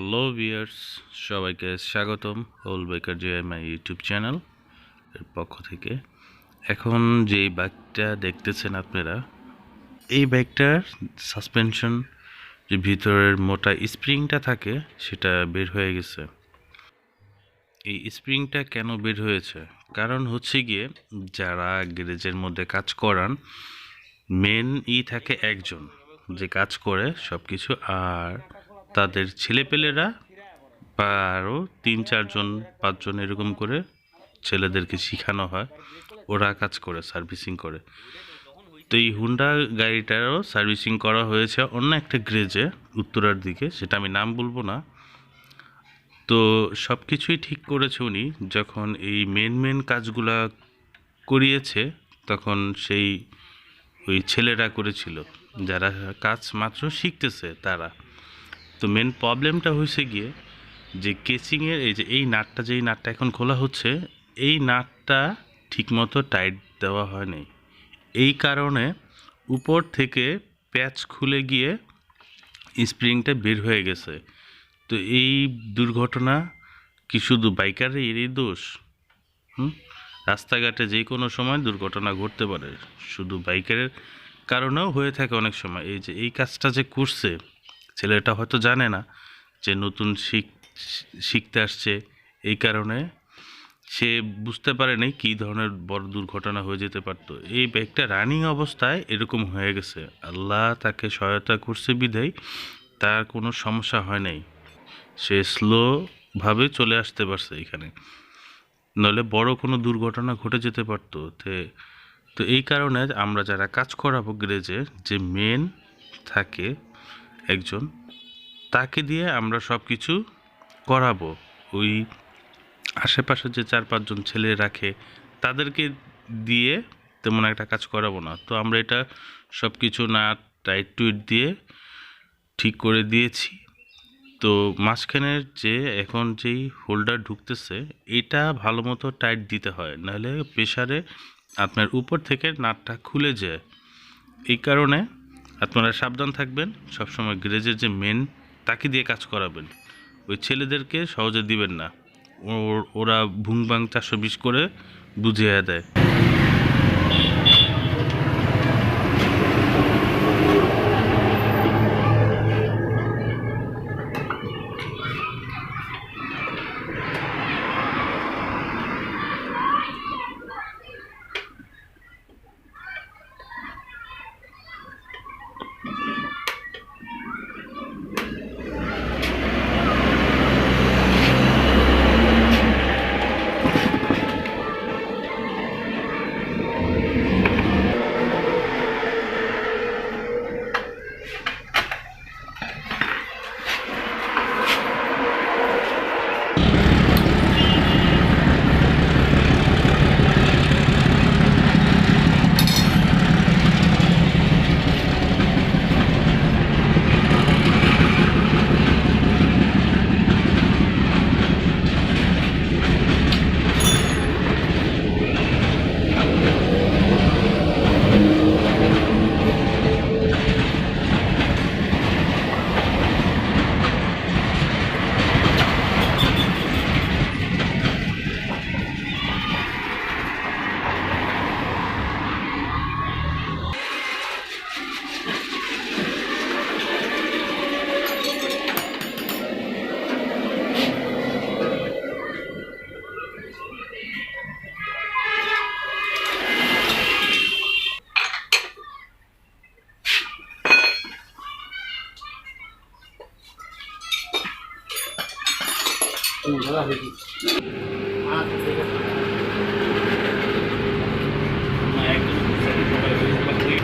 Hello viewers, সবাইকে স্বাগতম whole বেকার জিআই মাই ইউটিউব চ্যানেল এর পক্ষ থেকে। এখন যে বাইকটা দেখতেছেন আপনারা, এই বাইকটার সাসপেনশন যে ভিতরের মোটা স্প্রিংটা থাকে সেটা বের হয়ে গেছে। এই স্প্রিংটা কেন বের হয়েছে? কারণ হচ্ছে গিয়ে যারা গ্যারেজের মধ্যে কাজ করান, মেন থাকে একজন যে কাজ করে সব কিছু, আর তাদের ছেলেপেলেরা বা আরও 3-4-5 জন এরকম করে ছেলেদেরকে শেখানো হয়, ওরা কাজ করে সার্ভিসিং করে। তো এই হুন্ডা গাড়িটারও সার্ভিসিং করা হয়েছে অন্য একটা গ্যারেজে উত্তরার দিকে, সেটা আমি নাম বলবো না। তো সব কিছুই ঠিক করেছে উনি। যখন এই মেন কাজগুলা করিয়েছে তখন সেই ওই ছেলেরা করেছিল, যারা কাজ মাত্র শিখতেছে তারা। তো মেন প্রবলেমটা হয়েছে গিয়ে যে কেসিংয়ের এই নাটটা, যেই নাটটা এখন খোলা হচ্ছে, এই নাটটা ঠিকমতো টাইট দেওয়া হয় নাই। এই কারণে উপর থেকে প্যাচ খুলে গিয়ে স্প্রিংটা বের হয়ে গেছে। তো এই দুর্ঘটনা কি শুধু বাইকারেরই দোষ? রাস্তাঘাটে যে কোনো সময় দুর্ঘটনা ঘটতে পারে, শুধু বাইকের কারণেও হয়ে থাকে অনেক সময়। এই কাজটা যে করছে ছেলেটা হয়তো জানে না যে নতুন শিখতে আসছে, এই কারণে সে বুঝতে পারে নাই কী ধরনের বড় দুর্ঘটনা হয়ে যেতে পারতো। এই বাইকটা রানিং অবস্থায় এরকম হয়ে গেছে, আল্লাহ তাকে সহায়তা করছে বিধায় তার কোনো সমস্যা হয় নাই, সে স্লোভাবে চলে আসতে পারছে এখানে, নইলে বড় কোনো দুর্ঘটনা ঘটে যেতে পারতো। তো এই কারণে আমরা যারা কাজ করাবো গ্যারেজে, যে মেন থাকে একজন, তাকে দিয়ে আমরা সব কিছু করাবো। ওই আশেপাশে যে 4-5 জন ছেলে রাখে তাদেরকে দিয়ে তেমন একটা কাজ করাবো না। তো আমরা এটা সব কিছু না টাইট টুইট দিয়ে ঠিক করে দিয়েছি। তো মাঝখানের যে এখন যেই হোল্ডার ঢুকতেছে, এটা ভালো মতো টাইট দিতে হয়, নাহলে প্রেসারে আপনার উপর থেকে নাটটা খুলে যায়। এই কারণে আপনারা সাবধান থাকবেন, সবসময় গ্যারেজের যে মেন তাকে দিয়ে কাজ করাবেন, ওই ছেলেদেরকে সহজে দিবেন না। ওরা ভুংবাং 420 করে বুঝিয়ে দেয়।